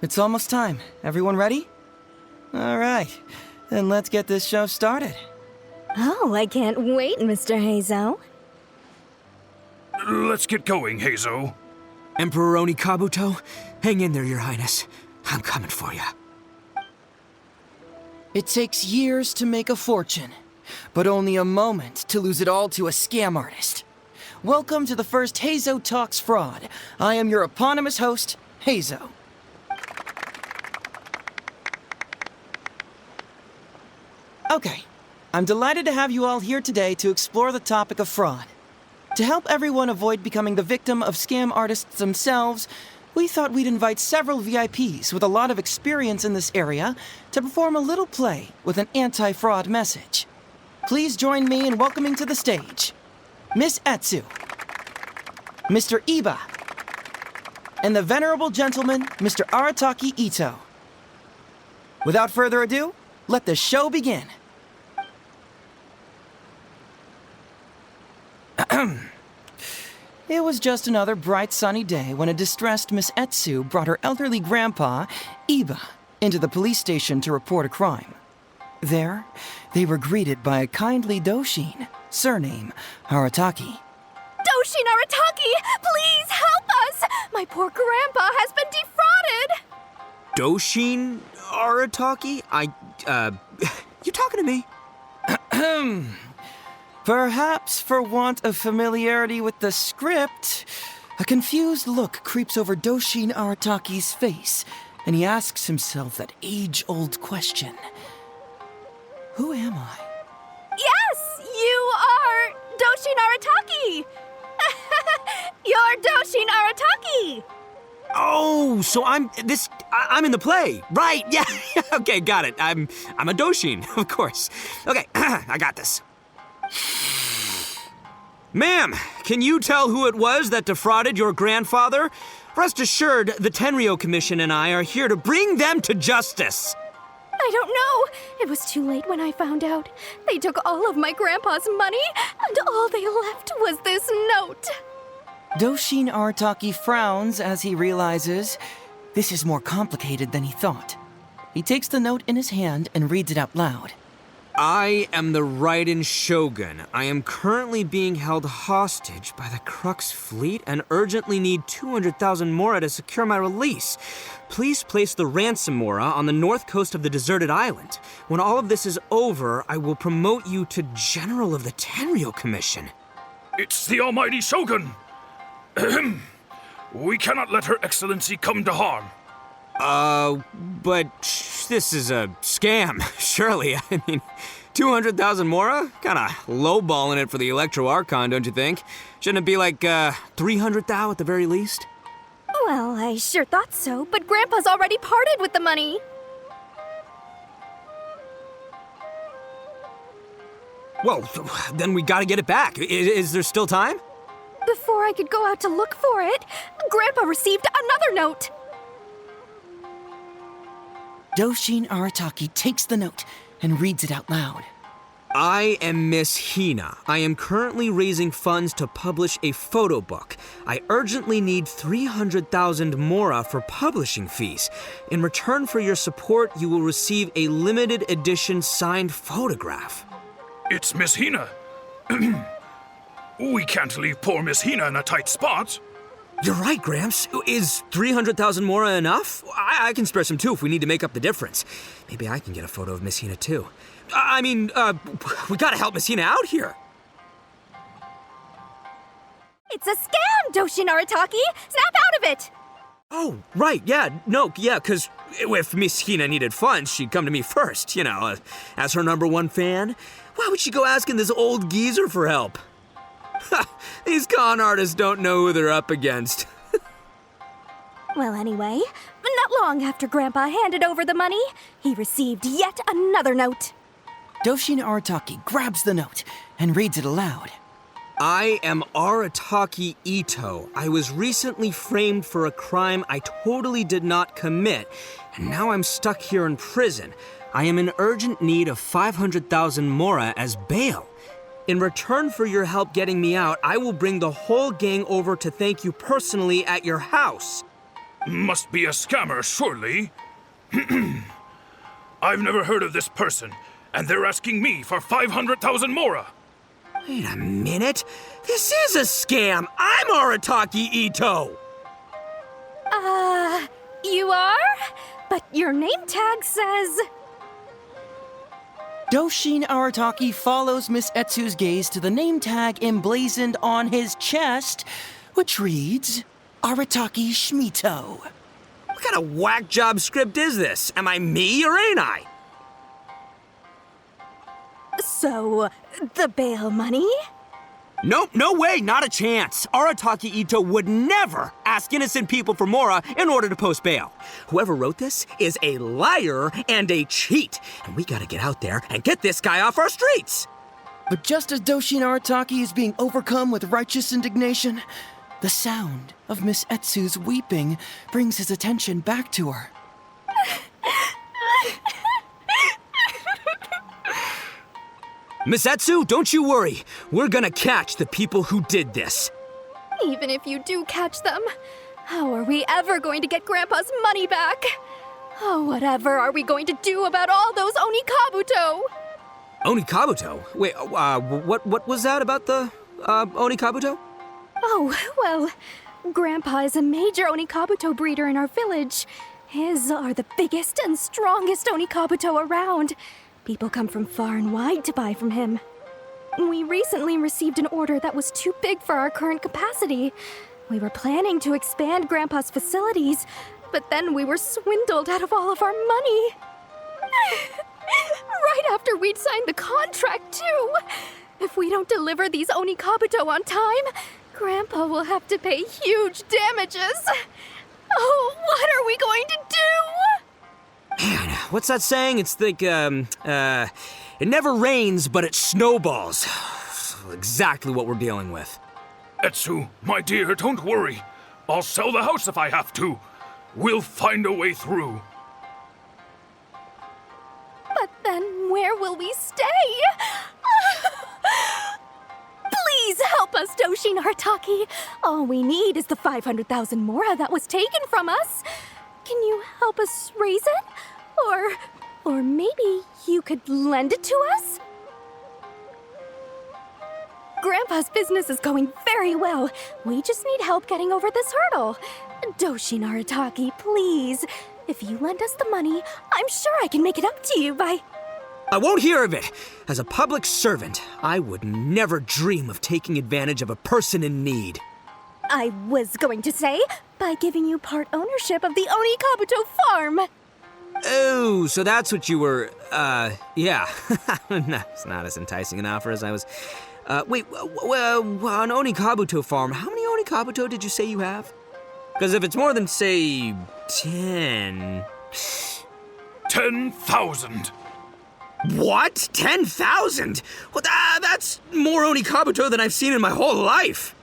It's almost time. Everyone ready? All right, then let's get this show started. Oh, I can't wait, Mr. Heizou. Let's get going, Heizou. Emperoroni Kabuto, hang in there, Your Highness. I'm coming for you. It takes years to make a fortune, but only a moment to lose it all to a scam artist. Welcome to the first Heizou Talks Fraud. I am your eponymous host, Heizou. Okay, I'm delighted to have you all here today to explore the topic of fraud. To help everyone avoid becoming the victim of scam artists themselves, we thought we'd invite several VIPs with a lot of experience in this area to perform a little play with an anti-fraud message. Please join me in welcoming to the stage Miss Etsu, Mr. Iba, and the venerable gentleman, Mr. Arataki Ito. Without further ado, let the show begin. It was just another bright sunny day when a distressed Miss Etsu brought her elderly grandpa, Iba, into the police station to report a crime. There, they were greeted by a kindly Doshin, surname Arataki. Doshin Arataki, please help us! My poor grandpa has been defrauded! Doshin Arataki? You talking to me? Perhaps for want of familiarity with the script, a confused look creeps over Doshin Arataki's face, and he asks himself that age-old question. Who am I? Yes, you are Doshin Arataki! You're Doshin Arataki! Oh, so I'm in the play. Right, yeah. Okay, got it. I'm a Doshin, of course. Okay, I got this. Ma'am, can you tell who it was that defrauded your grandfather? Rest assured, the Tenryou Commission and I are here to bring them to justice. I don't know. It was too late when I found out. They took all of my grandpa's money, and all they left was this note. Doshin Arataki frowns as he realizes this is more complicated than he thought. He takes the note in his hand and reads it out loud. I am the Raiden Shogun. I am currently being held hostage by the Crux fleet and urgently need 200,000 mora to secure my release. Please place the ransom mora on the north coast of the deserted island. When all of this is over, I will promote you to General of the Tenryou Commission. It's the almighty Shogun. We cannot let Her Excellency come to harm. But this is a scam, surely. I mean, 200,000 mora? Kinda lowballing it for the Electro Archon, don't you think? Shouldn't it be like, 300,000 at the very least? Well, I sure thought so, but Grandpa's already parted with the money. Well, then we gotta get it back. Is there still time? Before I could go out to look for it, Grandpa received another note. Doshin Arataki takes the note and reads it out loud. I am Miss Hina. I am currently raising funds to publish a photo book. I urgently need 300,000 mora for publishing fees. In return for your support, you will receive a limited edition signed photograph. It's Miss Hina. We can't leave poor Miss Hina in a tight spot. You're right, Gramps. Is 300,000 mora enough? I can spare some too if we need to make up the difference. Maybe I can get a photo of Miss Hina too. We gotta help Miss Hina out here. It's a scam, Doshin Arataki! Snap out of it! Oh, right, because if Miss Hina needed funds, she'd come to me first, as her #1 fan. Why would she go asking this old geezer for help? These con artists don't know who they're up against. Well, anyway, not long after Grandpa handed over the money, he received yet another note. Doshin Arataki grabs the note and reads it aloud. I am Arataki Ito. I was recently framed for a crime I totally did not commit, and now I'm stuck here in prison. I am in urgent need of 500,000 mora as bail. In return for your help getting me out, I will bring the whole gang over to thank you personally at your house. Must be a scammer, surely. I've never heard of this person, and they're asking me for 500,000 mora. Wait a minute. This is a scam. I'm Arataki Ito. You are? But your name tag says... Doshin Arataki follows Miss Etsu's gaze to the name tag emblazoned on his chest, which reads, Arataki Shmito. What kind of whack job script is this? Am I me or ain't I? So, the bail money? Nope, no way, not a chance. Arataki Ito would never ask innocent people for mora in order to post bail. Whoever wrote this is a liar and a cheat, and we gotta get out there and get this guy off our streets. But just as Doshin Arataki is being overcome with righteous indignation, the sound of Miss Etsu's weeping brings his attention back to her. Miss Etsu, don't you worry. We're gonna catch the people who did this. Even if you do catch them, how are we ever going to get Grandpa's money back? Oh, whatever are we going to do about all those Onikabuto? Onikabuto? Wait, what was that about the, Onikabuto? Oh, well, Grandpa is a major Onikabuto breeder in our village. His are the biggest and strongest Onikabuto around. People come from far and wide to buy from him. We recently received an order that was too big for our current capacity. We were planning to expand Grandpa's facilities, but then we were swindled out of all of our money. Right after we'd signed the contract, too. If we don't deliver these Onikabuto on time, Grandpa will have to pay huge damages. Oh, what are we going to do? Man, what's that saying? It's like, it never rains, but it snowballs. Exactly what we're dealing with. Etsu, my dear, don't worry. I'll sell the house if I have to. We'll find a way through. But then where will we stay? Please help us, Doshin Arataki. All we need is the 500,000 mora that was taken from us. Can you help us raise it? Or maybe you could lend it to us? Grandpa's business is going very well. We just need help getting over this hurdle. Doshin Arataki, please. If you lend us the money, I'm sure I can make it up to you by... I won't hear of it. As a public servant, I would never dream of taking advantage of a person in need. I was going to say, by giving you part ownership of the Onikabuto farm. Oh, so that's what you were, yeah. That's not as enticing an offer as I was... wait, an Onikabuto farm, how many Onikabuto did you say you have? Because if it's more than, say, 10... 10,000. What? 10,000? Well, that's more Onikabuto than I've seen in my whole life.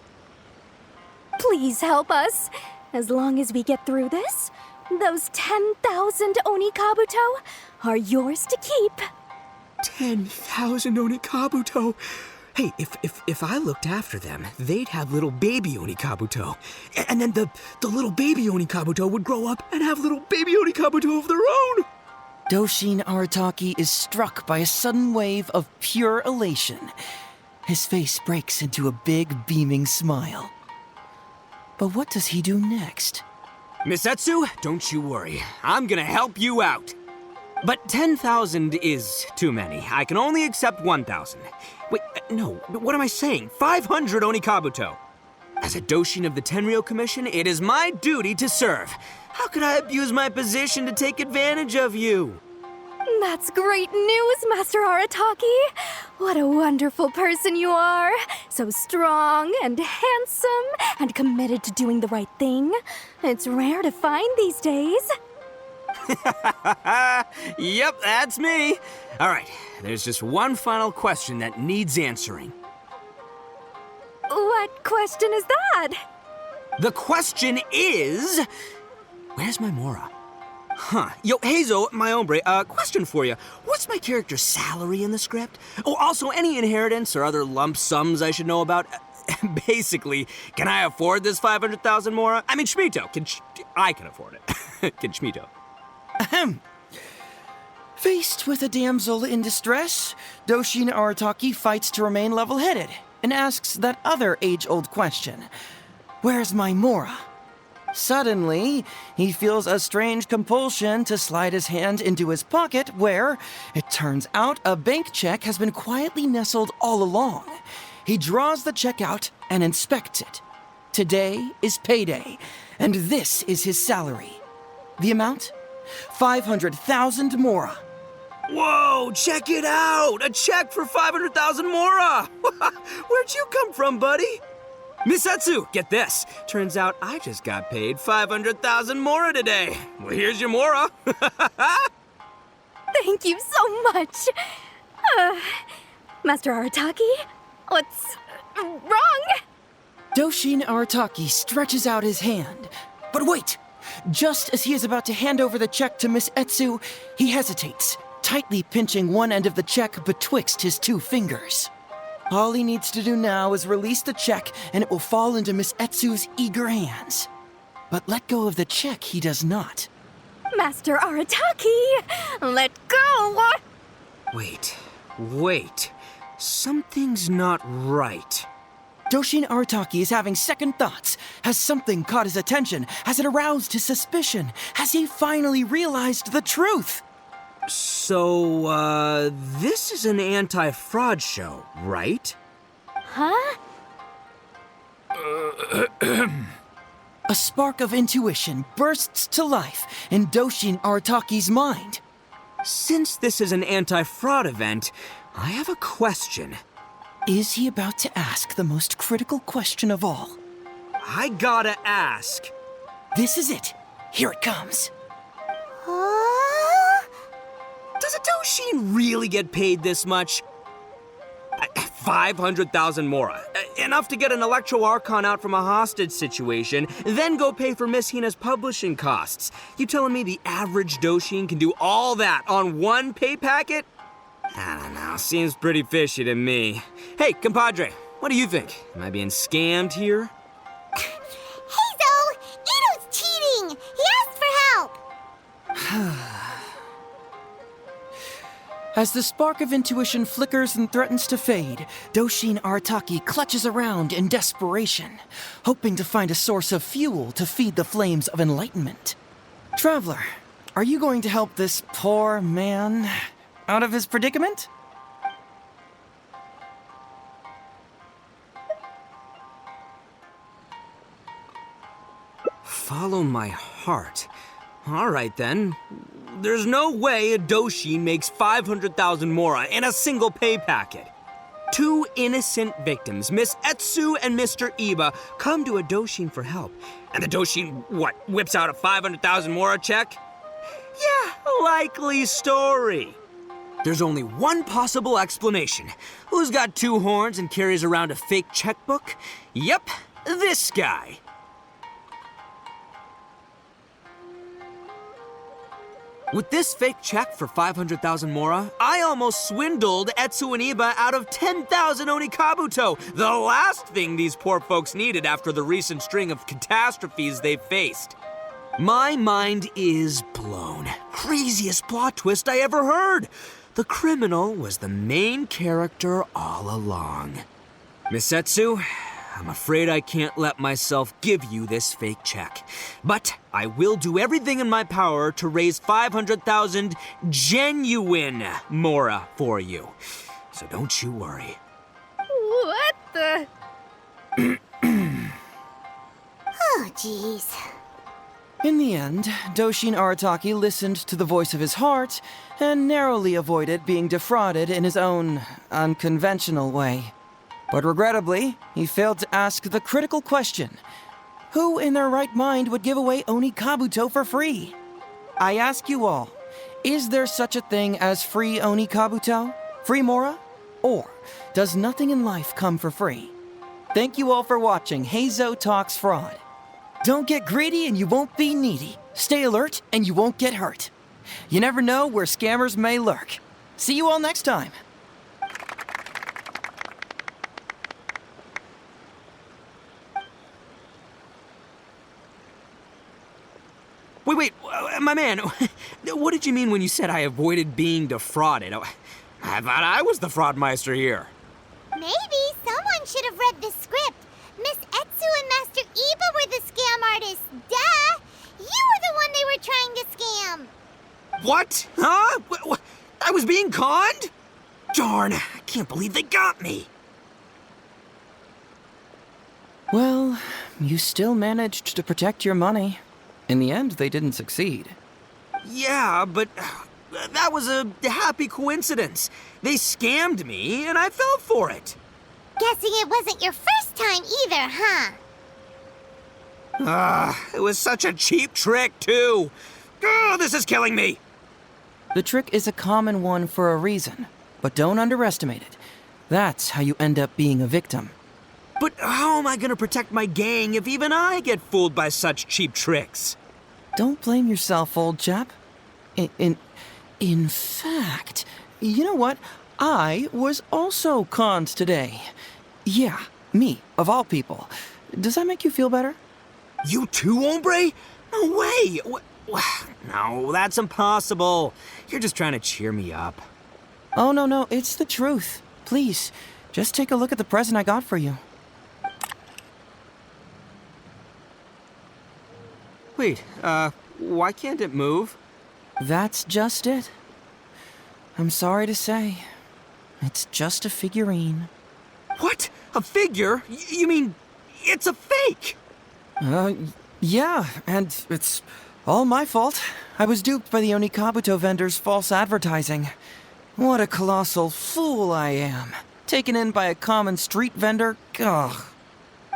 Please help us. As long as we get through this, those 10,000 Onikabuto are yours to keep. 10,000 Onikabuto? Hey, if I looked after them, they'd have little baby Onikabuto. And then the little baby Onikabuto would grow up and have little baby Onikabuto of their own. Doshin Arataki is struck by a sudden wave of pure elation. His face breaks into a big, beaming smile. But what does he do next? Miss Etsu, don't you worry. I'm gonna help you out. But 10,000 is too many. I can only accept 1,000. Wait, no, what am I saying? 500 Onikabuto. As a Doshin of the Tenryou Commission, it is my duty to serve. How could I abuse my position to take advantage of you? That's great news, Master Arataki. What a wonderful person you are. So strong and handsome and committed to doing the right thing. It's rare to find these days. Yep, that's me. All right, there's just one final question that needs answering. What question is that? The question is... Where's my mora? Huh. Yo, Heizou, my hombre, question for you. What's my character's salary in the script? Oh, also, any inheritance or other lump sums I should know about? Basically, can I afford this 500,000 Mora? I mean, Schmito, I can afford it. Can Schmito? Ahem. Faced with a damsel in distress, Doshin Arataki fights to remain level-headed and asks that other age-old question. Where's my Mora? Suddenly, he feels a strange compulsion to slide his hand into his pocket where, it turns out, a bank check has been quietly nestled all along. He draws the check out and inspects it. Today is payday, and this is his salary. The amount? 500,000 Mora. Whoa, check it out! A check for 500,000 Mora! Where'd you come from, buddy? Miss Etsu, get this. Turns out I just got paid 500,000 Mora today. Well, here's your Mora. Thank you so much. Master Arataki, what's wrong? Doshin Arataki stretches out his hand. But wait! Just as he is about to hand over the check to Miss Etsu, he hesitates, tightly pinching one end of the check betwixt his two fingers. All he needs to do now is release the check and it will fall into Miss Etsu's eager hands. But let go of the check he does not. Master Arataki, let go! Wait. Something's not right. Doshin Arataki is having second thoughts. Has something caught his attention? Has it aroused his suspicion? Has he finally realized the truth? So, this is an anti-fraud show, right? Huh? A spark of intuition bursts to life in Doshin Arataki's mind. Since this is an anti-fraud event, I have a question. Is he about to ask the most critical question of all? I gotta ask. This is it. Here it comes. Does a Doshin really get paid this much? 500,000 Mora. Enough to get an Electro Archon out from a hostage situation, then go pay for Miss Hina's publishing costs. You telling me the average Doshin can do all that on one pay packet? I don't know, seems pretty fishy to me. Hey, compadre, what do you think? Am I being scammed here? Heizou! Ito's cheating! He asked for help! As the spark of intuition flickers and threatens to fade, Doshin Arataki clutches around in desperation, hoping to find a source of fuel to feed the flames of enlightenment. Traveler, are you going to help this poor man out of his predicament? Follow my heart. All right, then. There's no way a Doshin makes 500,000 Mora in a single pay packet. Two innocent victims, Miss Etsu and Mr. Iba, come to a Doshin for help. And the Doshin, whips out a 500,000 Mora check? Yeah, likely story. There's only one possible explanation. Who's got two horns and carries around a fake checkbook? Yep, this guy. With this fake check for 500,000 Mora, I almost swindled Etsu and Iba out of 10,000 Onikabuto, the last thing these poor folks needed after the recent string of catastrophes they've faced. My mind is blown. Craziest plot twist I ever heard. The criminal was the main character all along. Miss Etsu, I'm afraid I can't let myself give you this fake check. But I will do everything in my power to raise 500,000 genuine Mora for you. So don't you worry. What the? Oh, jeez. In the end, Doshin Arataki listened to the voice of his heart and narrowly avoided being defrauded in his own unconventional way. But regrettably, he failed to ask the critical question: who in their right mind would give away Onikabuto for free? I ask you all, is there such a thing as free Onikabuto? Free Mora? Or does nothing in life come for free? Thank you all for watching Heizou Talks Fraud. Don't get greedy and you won't be needy. Stay alert and you won't get hurt. You never know where scammers may lurk. See you all next time. My man, what did you mean when you said I avoided being defrauded? Oh, I thought I was the fraudmeister here. Maybe someone should have read the script. Miss Etsu and Master Iba were the scam artists. Duh! You were the one they were trying to scam. What? Huh? I was being conned? Darn, I can't believe they got me. Well, you still managed to protect your money. In the end, they didn't succeed. Yeah, but that was a happy coincidence. They scammed me, and I fell for it. Guessing it wasn't your first time either, huh? It was such a cheap trick, too. This is killing me. The trick is a common one for a reason, but don't underestimate it. That's how you end up being a victim. But how am I gonna protect my gang if even I get fooled by such cheap tricks? Don't blame yourself, old chap. In fact, you know what? I was also conned today. Yeah, me, of all people. Does that make you feel better? You too, hombre? No way! No, that's impossible. You're just trying to cheer me up. Oh, no, it's the truth. Please, just take a look at the present I got for you. Wait, why can't it move? That's just it. I'm sorry to say, it's just a figurine. What? A figure? You mean, it's a fake? Yeah, and it's all my fault. I was duped by the Onikabuto vendor's false advertising. What a colossal fool I am. Taken in by a common street vendor? Ugh.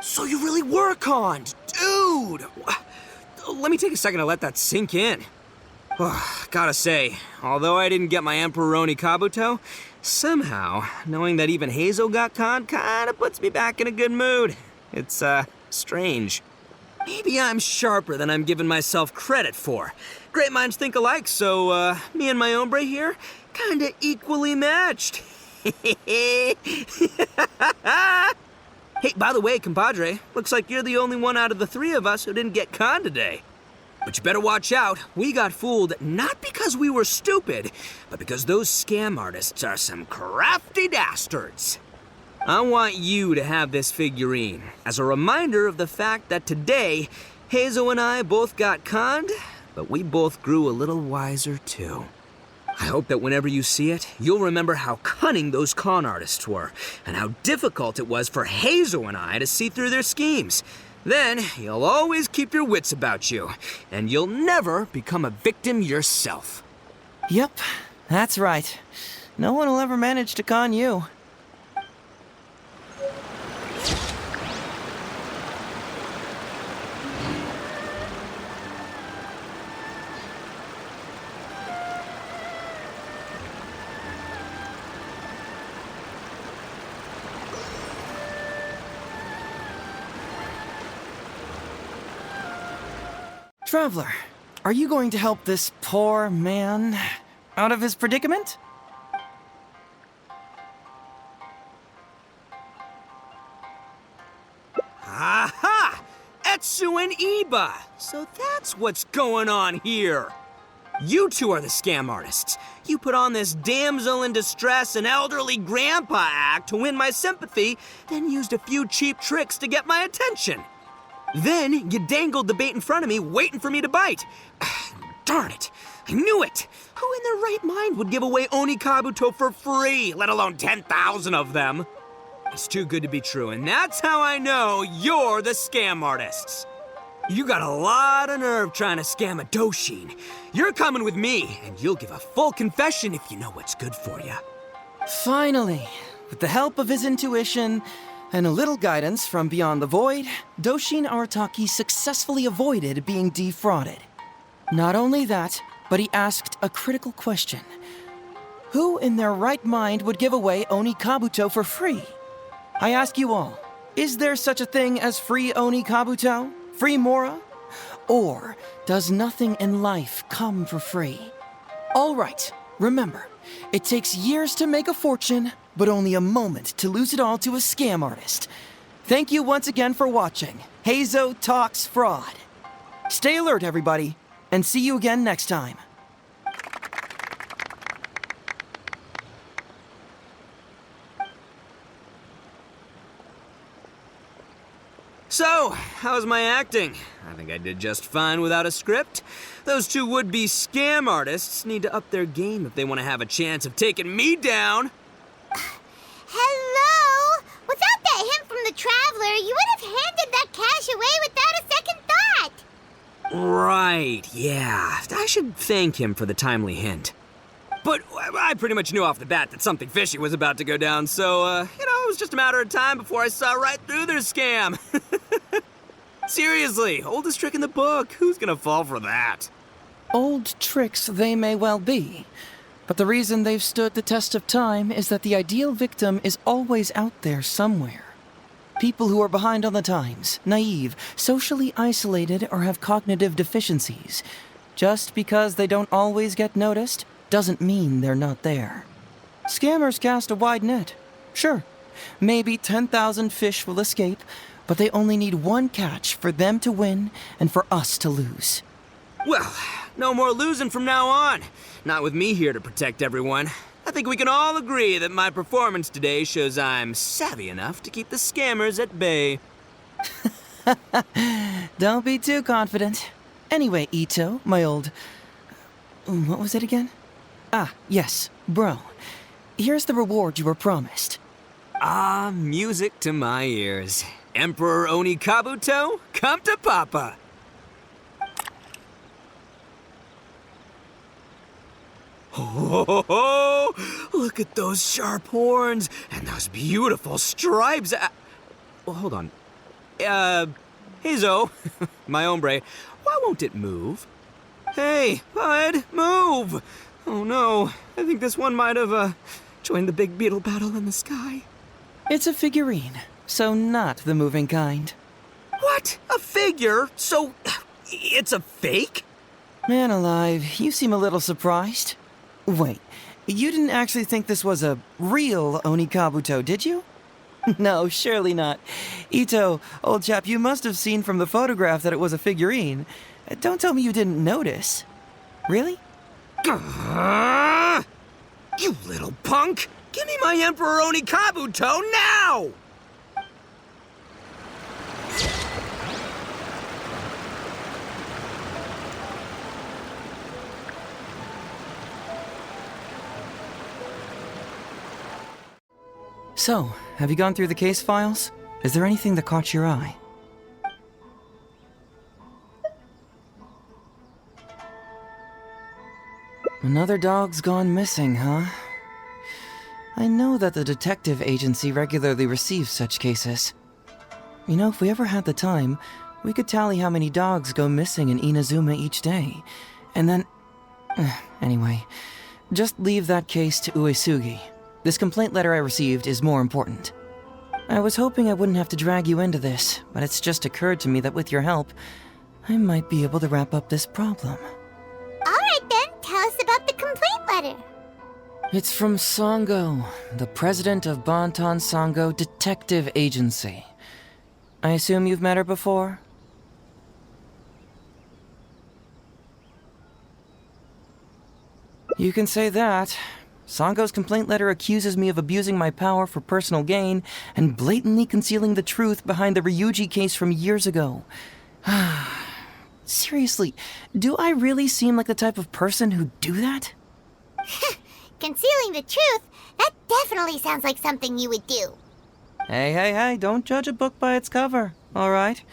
So you really were conned, dude! Let me take a second to let that sink in. Gotta say, although I didn't get my Emperor Onikabuto, somehow, knowing that even Heizou got conned kinda puts me back in a good mood. It's, strange. Maybe I'm sharper than I'm giving myself credit for. Great minds think alike, so, me and my hombre here, kinda equally matched. Hey, by the way, compadre, looks like you're the only one out of the three of us who didn't get conned today. But you better watch out. We got fooled not because we were stupid, but because those scam artists are some crafty dastards. I want you to have this figurine as a reminder of the fact that today, Heizou and I both got conned, but we both grew a little wiser too. I hope that whenever you see it, you'll remember how cunning those con artists were, and how difficult it was for Heizou and I to see through their schemes. Then, you'll always keep your wits about you, and you'll never become a victim yourself. Yep, that's right. No one will ever manage to con you. Traveler, are you going to help this poor man out of his predicament? Aha! Etsu and Iba! So that's what's going on here. You two are the scam artists. You put on this damsel in distress and elderly grandpa act to win my sympathy, then used a few cheap tricks to get my attention. Then you dangled the bait in front of me, waiting for me to bite. Darn it! I knew it! Who in their right mind would give away Onikabuto for free, let alone 10,000 of them? It's too good to be true, and that's how I know you're the scam artists. You got a lot of nerve trying to scam a Doshin. You're coming with me, and you'll give a full confession if you know what's good for you. Finally, with the help of his intuition and a little guidance from beyond the void, Doshin Arataki successfully avoided being defrauded. Not only that, but he asked a critical question. Who in their right mind would give away Onikabuto for free? I ask you all, is there such a thing as free Onikabuto? Free Mora? Or does nothing in life come for free? All right, remember, it takes years to make a fortune, but only a moment to lose it all to a scam artist. Thank you once again for watching Heizou Talks Fraud. Stay alert, everybody. and see you again next time. So, how's my acting? I think I did just fine without a script. Those two would-be scam artists need to up their game if they want to have a chance of taking me down. Hello? Without that hint from the Traveler, you would have handed that cash away without a second thought. Right, yeah. I should thank him for the timely hint. But I pretty much knew off the bat that something fishy was about to go down, so, it was just a matter of time before I saw right through their scam. Seriously, oldest trick in the book. Who's gonna fall for that? Old tricks they may well be, but the reason they've stood the test of time is that the ideal victim is always out there somewhere. People who are behind on the times, naive, socially isolated, or have cognitive deficiencies. Just because they don't always get noticed doesn't mean they're not there. Scammers cast a wide net. Sure, maybe 10,000 fish will escape, but they only need one catch for them to win and for us to lose. Well, no more losing from now on. Not with me here to protect everyone. I think we can all agree that my performance today shows I'm savvy enough to keep the scammers at bay. Don't be too confident. Anyway, Ito, my old... What was it again? Ah, yes, bro. Here's the reward you were promised. Ah, music to my ears. Emperor Oni Kabuto, come to Papa. Oh, look at those sharp horns and those beautiful stripes. Well, hold on. Heizou, my hombre, why won't it move? Hey, bud, move! Oh no, I think this one might have, joined the big beetle battle in the sky. It's a figurine, so not the moving kind. What? A figure? So, it's a fake? Man alive, you seem a little surprised. Wait, you didn't actually think this was a real Oni Kabuto, did you? No, surely not. Ito, old chap, you must have seen from the photograph that it was a figurine. Don't tell me you didn't notice. Really? You little punk! Give me my Emperor Oni Kabuto now! So, have you gone through the case files? Is there anything that caught your eye? Another dog's gone missing, huh? I know that the detective agency regularly receives such cases. You know, if we ever had the time, we could tally how many dogs go missing in Inazuma each day. And then... Anyway, just leave that case to Uesugi. This complaint letter I received is more important. I was hoping I wouldn't have to drag you into this, but it's just occurred to me that with your help, I might be able to wrap up this problem. Alright then, tell us about the complaint letter. It's from Sango, the president of Bantan Sango Detective Agency. I assume you've met her before? You can say that. Sango's complaint letter accuses me of abusing my power for personal gain and blatantly concealing the truth behind the Ryuji case from years ago. Seriously, do I really seem like the type of person who'd do that? Concealing the truth? That definitely sounds like something you would do. Hey, don't judge a book by its cover, alright?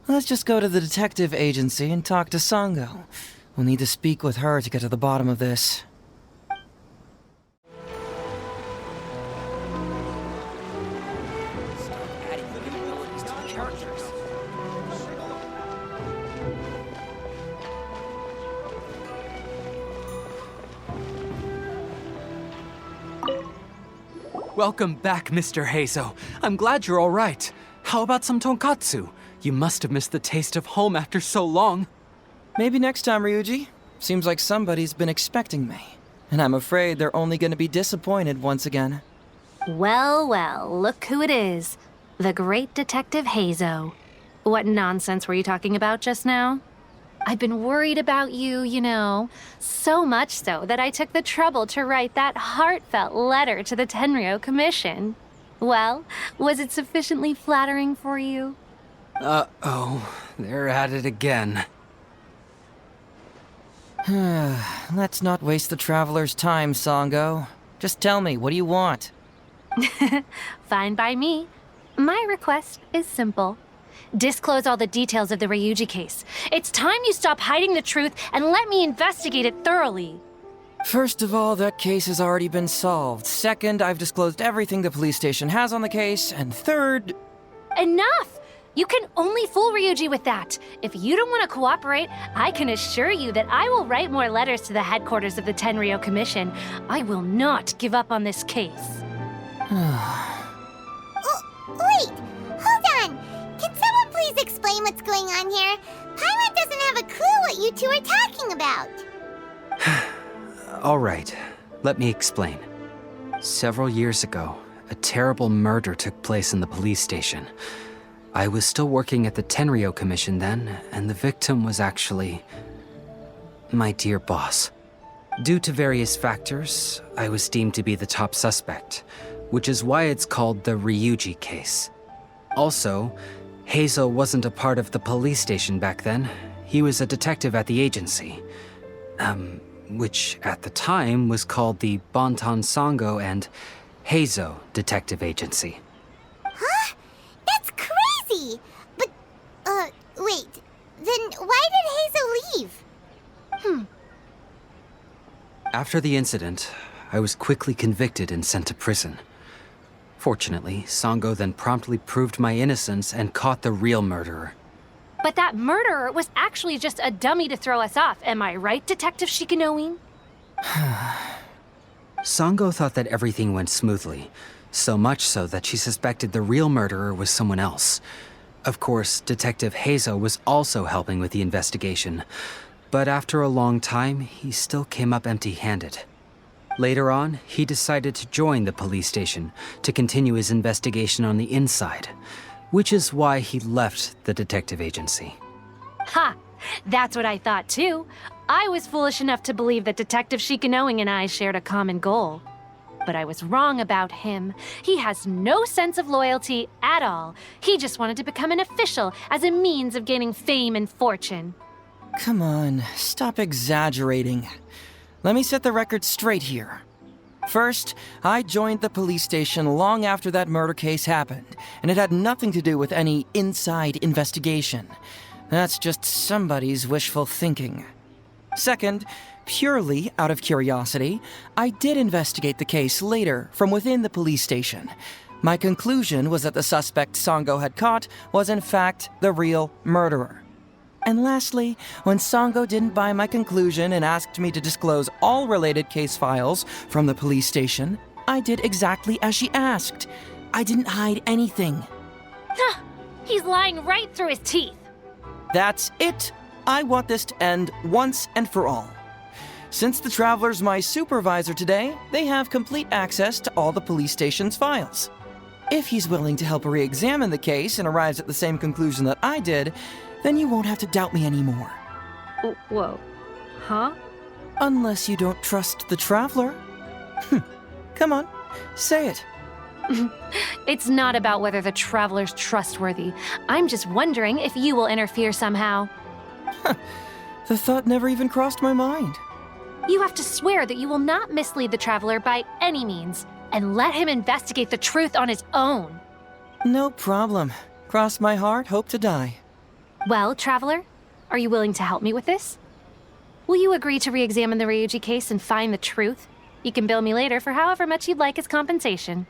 Let's just go to the detective agency and talk to Sango. We'll need to speak with her to get to the bottom of this. Welcome back, Mr. Heizou. I'm glad you're all right. How about some tonkatsu? You must have missed the taste of home after so long. Maybe next time, Ryuji. Seems like somebody's been expecting me. And I'm afraid they're only gonna be disappointed once again. Well, look who it is. The great Detective Heizou. What nonsense were you talking about just now? I've been worried about you, you know. So much so that I took the trouble to write that heartfelt letter to the Tenryou Commission. Well, was it sufficiently flattering for you? Uh-oh, they're at it again. Let's not waste the traveler's time, Sango. Just tell me, what do you want? Fine by me. My request is simple. Disclose all the details of the Ryuji case. It's time you stop hiding the truth and let me investigate it thoroughly. First of all, that case has already been solved. Second, I've disclosed everything the police station has on the case. And third... Enough! You can only fool Ryuji with that. If you don't want to cooperate, I can assure you that I will write more letters to the headquarters of the Tenryou Commission. I will not give up on this case. Wait, hold on. Can someone please explain what's going on here? Paimon doesn't have a clue what you two are talking about. All right, let me explain. Several years ago, a terrible murder took place in the police station. I was still working at the Tenryou Commission then, and the victim was actually my dear boss. Due to various factors, I was deemed to be the top suspect, which is why it's called the Ryuji case. Also, Heizou wasn't a part of the police station back then. He was a detective at the agency. Which at the time was called the Bonton Sango and Heizou Detective Agency. Huh? That's crazy! But, wait. Then why did Heizou leave? After the incident, I was quickly convicted and sent to prison. Fortunately, Sango then promptly proved my innocence and caught the real murderer. But that murderer was actually just a dummy to throw us off, am I right, Detective Shikanoin? Sango thought that everything went smoothly, so much so that she suspected the real murderer was someone else. Of course, Detective Heizou was also helping with the investigation, but after a long time, he still came up empty-handed. Later on, he decided to join the police station to continue his investigation on the inside, which is why he left the detective agency. Ha! That's what I thought too. I was foolish enough to believe that Detective Shikanoin and I shared a common goal. But I was wrong about him. He has no sense of loyalty at all. He just wanted to become an official as a means of gaining fame and fortune. Come on, stop exaggerating. Let me set the record straight here. First, I joined the police station long after that murder case happened, and it had nothing to do with any inside investigation. That's just somebody's wishful thinking. Second, purely out of curiosity, I did investigate the case later from within the police station. My conclusion was that the suspect Sango had caught was in fact the real murderer. And lastly, when Sango didn't buy my conclusion and asked me to disclose all related case files from the police station, I did exactly as she asked. I didn't hide anything. He's lying right through his teeth. That's it. I want this to end once and for all. Since the Traveler's my supervisor today, they have complete access to all the police station's files. If he's willing to help re-examine the case and arrives at the same conclusion that I did, then you won't have to doubt me anymore. Whoa. Huh? Unless you don't trust the Traveler. Come on, say it. It's not about whether the Traveler's trustworthy. I'm just wondering if you will interfere somehow. The thought never even crossed my mind. You have to swear that you will not mislead the Traveler by any means, and let him investigate the truth on his own. No problem. Cross my heart, hope to die. Well, Traveler, are you willing to help me with this? Will you agree to re-examine the Ryuji case and find the truth? You can bill me later for however much you'd like as compensation.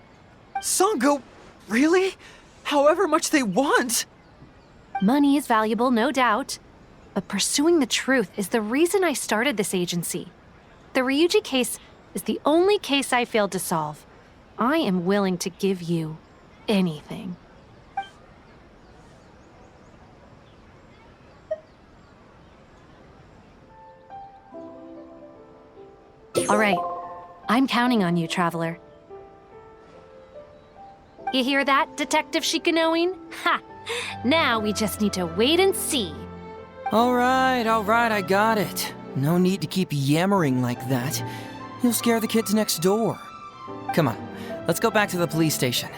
Sango, really? However much they want? Money is valuable, no doubt. But pursuing the truth is the reason I started this agency. The Ryuji case is the only case I failed to solve. I am willing to give you anything. All right, I'm counting on you, Traveler. You hear that, Detective Shikanoin? Ha! Now we just need to wait and see. All right, I got it. No need to keep yammering like that. You'll scare the kids next door. Come on, let's go back to the police station.